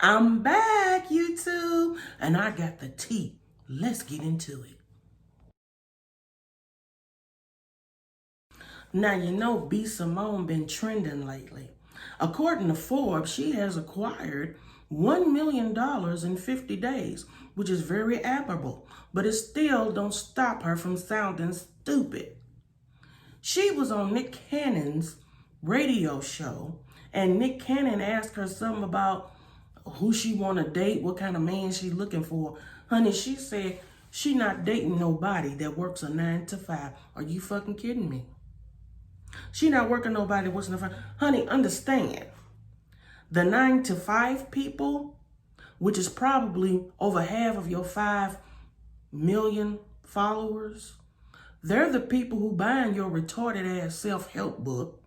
I'm back, YouTube, and I got the tea. Let's get into it. Now, you know B-Simone been trending lately. According to Forbes, she has acquired $1 million in 50 days, which is very admirable, but it still don't stop her from sounding stupid. She was on Nick Cannon's radio show, and Nick Cannon asked her something about who she want to date, what kind of man she looking for. Honey, she said she not dating nobody that works a 9 to 5. Are you fucking kidding me? She not working nobody that works a 9 to 5. Honey, understand. The 9 to 5 people, which is probably over half of your 5 million followers, they're the people who buying your retarded ass self-help book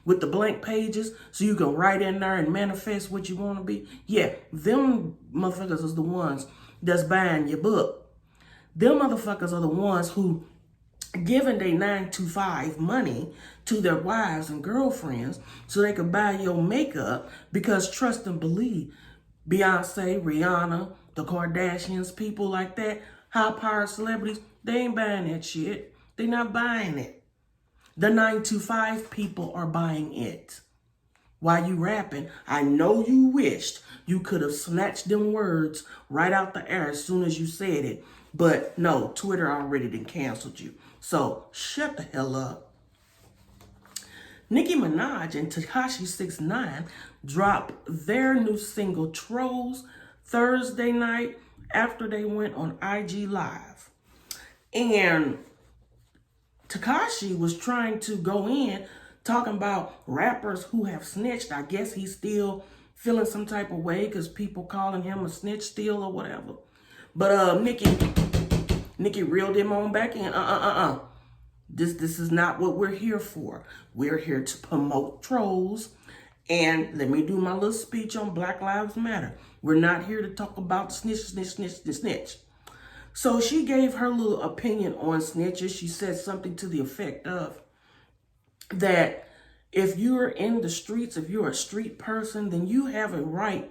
with the blank pages so you can write in there and manifest what you want to be. Yeah, them motherfuckers is the ones that's buying your book. Them motherfuckers are the ones who giving their 9 to 5 money to their wives and girlfriends so they can buy your makeup, because trust and believe, Beyonce, Rihanna, the Kardashians, people like that, high-powered celebrities, they ain't buying that shit. They not buying it. The 9 to 5 people are buying it. While you rapping, I know you wished you could have snatched them words right out the air as soon as you said it. But no, Twitter already done canceled you. So shut the hell up. Nicki Minaj and Tekashi 6ix9ine dropped their new single Trollz Thursday night after they went on IG Live. And Tekashi was trying to go in talking about rappers who have snitched. I guess he's still feeling some type of way because people calling him a snitch still or whatever. But Nicki reeled him on back in. This is not what we're here for. We're here to promote Trollz. And let me do my little speech on Black Lives Matter. We're not here to talk about snitch. So she gave her little opinion on snitches. She said something to the effect of that if you're in the streets, if you're a street person, then you have a right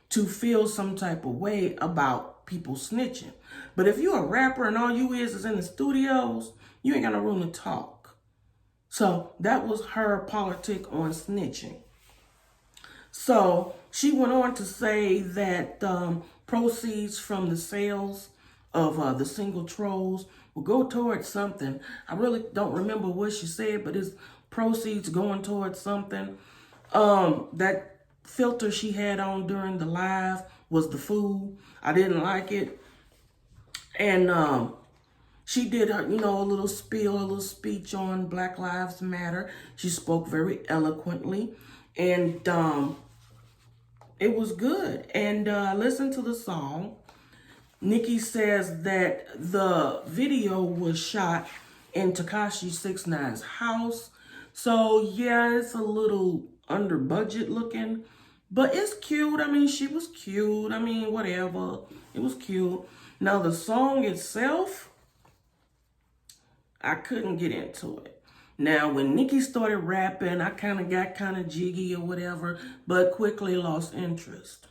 to feel some type of way about people snitching. But if you're a rapper and all you is in the studios, you ain't got no room to talk. So that was her politic on snitching. So she went on to say that proceeds from the sales of the single Trollz will go towards something. I really don't remember what she said, but it's proceeds going towards something. That filter she had on during the live was the fool. I didn't like it. And she did her, a little spiel, a little speech on Black Lives Matter. She spoke very eloquently, and it was good. And listen to the song. Nicki says that the video was shot in Tekashi 6ix9ine's house. So yeah, it's a little under budget looking, but it's cute. I mean, she was cute. I mean, whatever. It was cute. Now the song itself, I couldn't get into it. Now, when Nicki started rapping, I got kind of jiggy or whatever, but quickly lost interest.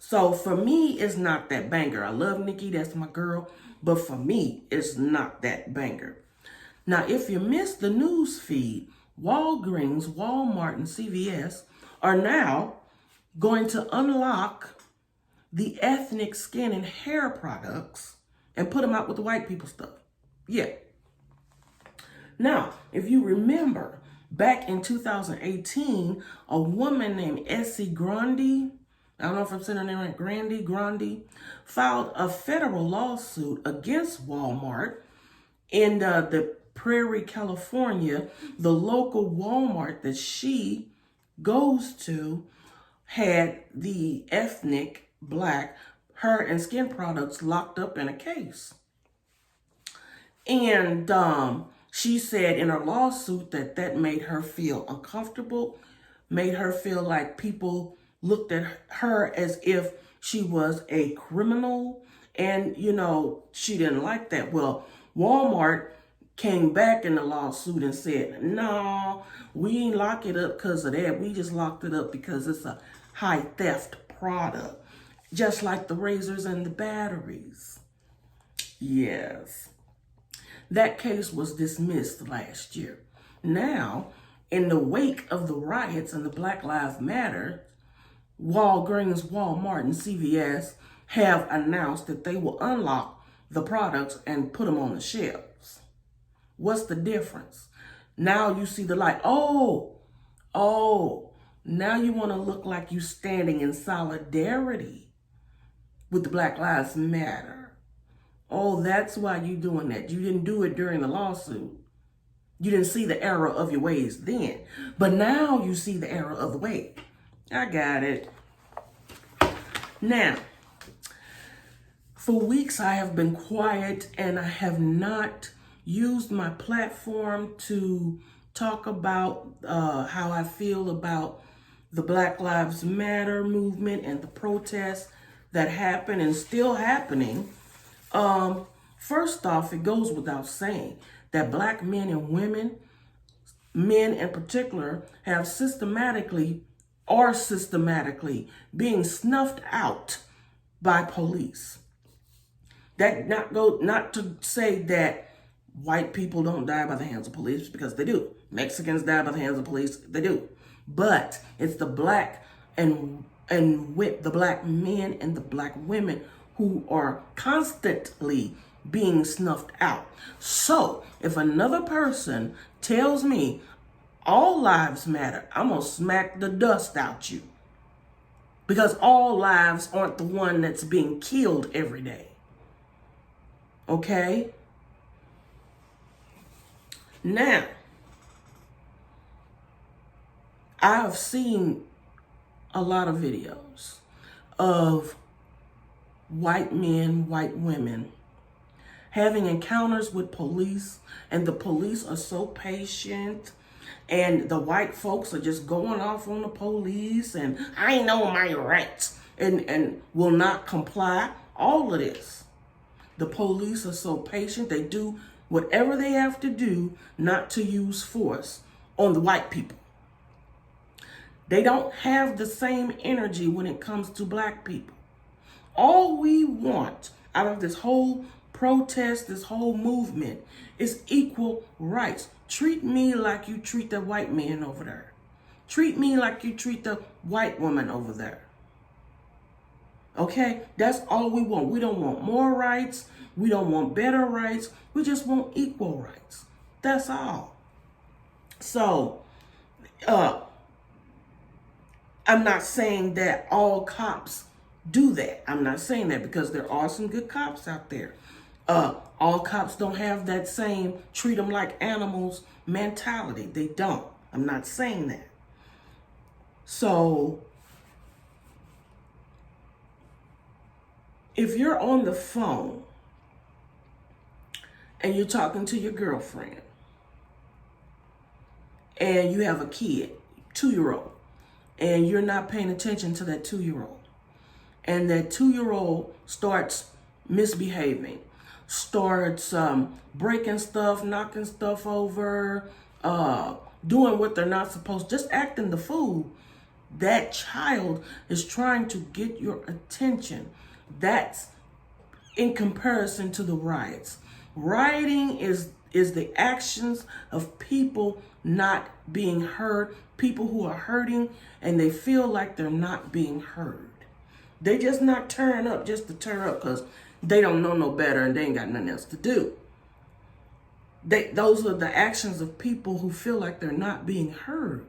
So for me, it's not that banger. I love Nicki, that's my girl. But for me, it's not that banger. Now, if you missed the news feed, Walgreens, Walmart, and CVS are now going to unlock the ethnic skin and hair products and put them out with the white people stuff. Yeah. Now, if you remember, back in 2018, a woman named Essie Grandi, I don't know if I'm saying her name right, Grandi, filed a federal lawsuit against Walmart in the Prairie, California. The local Walmart that she goes to had the ethnic black hair and skin products locked up in a case. And she said in her lawsuit that made her feel uncomfortable, made her feel like people looked at her as if she was a criminal, and she didn't like that. Well, Walmart came back in the lawsuit and said, no, we ain't lock it up because of that. We just locked it up because it's a high theft product, just like the razors and the batteries. Yes. That case was dismissed last year. Now, in the wake of the riots and the Black Lives Matter, Walgreens, Walmart, and CVS have announced that they will unlock the products and put them on the shelves. What's the difference? Now you see the light. Oh, now you want to look like you standing in solidarity with the Black Lives Matter. Oh, that's why you doing that. You didn't do it during the lawsuit. You didn't see the error of your ways then. But now you see the error of the way. I got it. Now, for weeks I have been quiet and I have not used my platform to talk about how I feel about the Black Lives Matter movement and the protests that happen and still happening. First off, it goes without saying that Black men and women, men in particular, are systematically being snuffed out by police. That not to say that white people don't die by the hands of police, because they do. Mexicans die by the hands of police, they do. But it's the black and with the Black men and the Black women who are constantly being snuffed out. So if another person tells me all lives matter, I'm gonna smack the dust out you. Because all lives aren't the one that's being killed every day. Okay? Now, I've seen a lot of videos of white men, white women having encounters with police, and the police are so patient, and the white folks are just going off on the police, and I know my rights, and will not comply. All of this. The police are so patient, they do whatever they have to do not to use force on the white people. They don't have the same energy when it comes to Black people. All we want out of this whole protest, this whole movement, is equal rights. Treat me like you treat the white man over there. Treat me like you treat the white woman over there. Okay? That's all we want. We don't want more rights. We don't want better rights. We just want equal rights. That's all. So, I'm not saying that all cops do that. I'm not saying that, because there are some good cops out there. All cops don't have that same treat them like animals mentality. They don't. I'm not saying that. So, if you're on the phone and you're talking to your girlfriend and you have a kid, 2-year-old, and you're not paying attention to that 2-year-old, and that 2-year-old starts misbehaving, starts breaking stuff, knocking stuff over, doing what they're not supposed, just acting the fool, that child is trying to get your attention. That's in comparison to the riots. Rioting is the actions of people not being heard, people who are hurting and they feel like they're not being heard. They just not turn up just to turn up because they don't know no better and they ain't got nothing else to do. Those are the actions of people who feel like they're not being heard.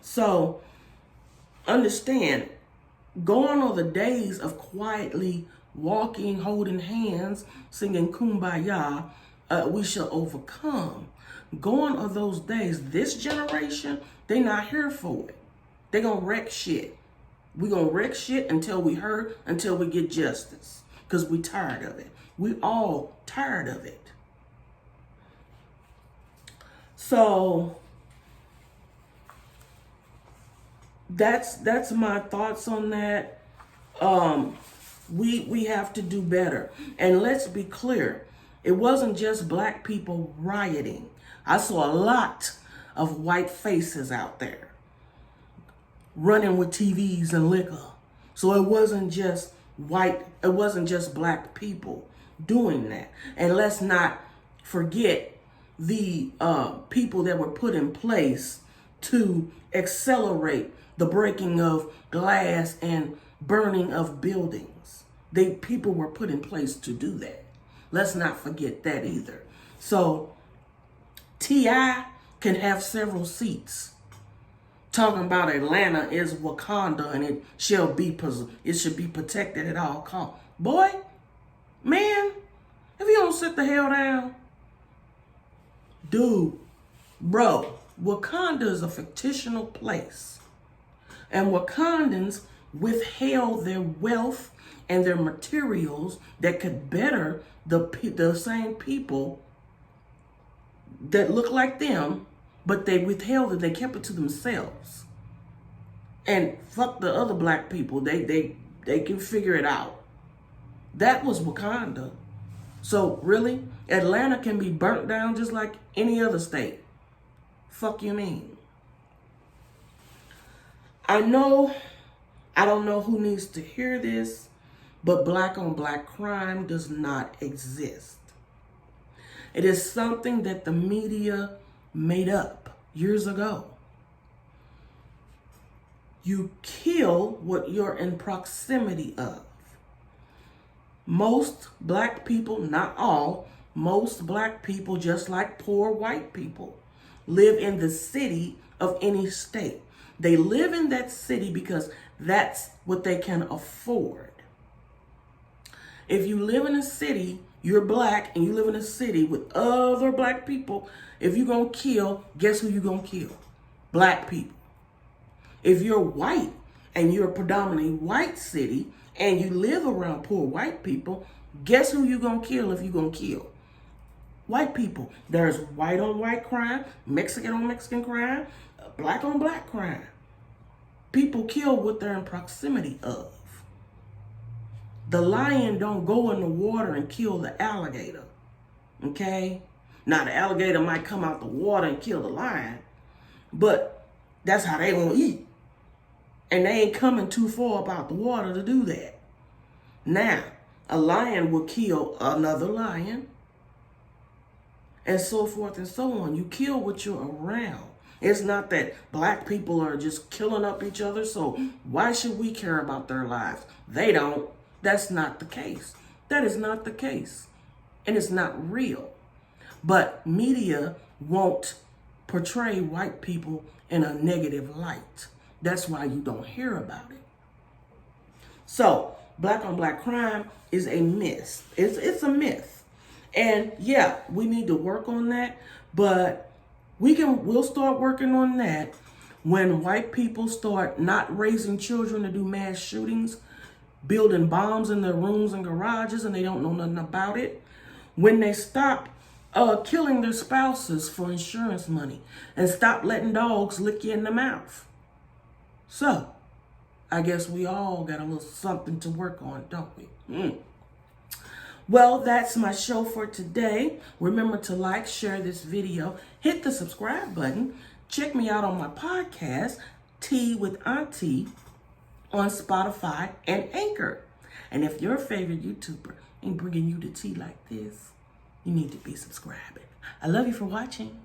So understand, gone are the days of quietly walking, holding hands, singing Kumbaya, we shall overcome. Gone are those days. This generation, they not here for it. They gonna wreck shit. We gonna wreck shit until we hurt, until we get justice. Because we tired of it. We all tired of it. So that's my thoughts on that. We have to do better. And let's be clear, it wasn't just Black people rioting. I saw a lot of white faces out there. running with TVs and liquor. So it wasn't just black people doing that. And let's not forget the people that were put in place to accelerate the breaking of glass and burning of buildings. People were put in place to do that. Let's not forget that either. So T.I. can have several seats talking about Atlanta is Wakanda and it should be protected at all costs. Boy, man, if you don't sit the hell down, dude, bro, Wakanda is a fictional place. And Wakandans withheld their wealth and their materials that could better the same people that look like them, but they withheld it. They kept it to themselves. And fuck the other black people. They can figure it out. That was Wakanda. So really, Atlanta can be burnt down just like any other state. Fuck you mean? I don't know who needs to hear this, but black on black crime does not exist. It is something that the media made up years ago. You kill what you're in proximity of. Most black people, not all, most black people, just like poor white people, live in the city of any state. They live in that city because that's what they can afford. If you live in a city, you're black, and you live in a city with other black people, if you're going to kill, guess who you're going to kill? Black people. If you're white and you're a predominantly white city and you live around poor white people, guess who you're going to kill if you're going to kill? White people. There's white on white crime, Mexican on Mexican crime, black on black crime. People kill what they're in proximity of. The lion don't go in the water and kill the alligator. Okay? Now the alligator might come out the water and kill the lion, but that's how they gonna eat. And they ain't coming too far up out the water to do that. Now, a lion will kill another lion, and so forth and so on. You kill what you're around. It's not that black people are just killing up each other, so why should we care about their lives? They don't. That's not the case. That is not the case. And it's not real. But media won't portray white people in a negative light. That's why you don't hear about it. So, black on black crime is a myth. It's a myth. And yeah, we need to work on that, but we'll start working on that when white people start not raising children to do mass shootings, building bombs in their rooms and garages, and they don't know nothing about it. When they stop killing their spouses for insurance money and stop letting dogs lick you in the mouth. So, I guess we all got a little something to work on, don't we? Well, that's my show for today. Remember to like, share this video, hit the subscribe button. Check me out on my podcast, Tea with Auntie, on Spotify and Anchor. And if your favorite YouTuber ain't bringing you the tea like this, you need to be subscribing. I love you for watching.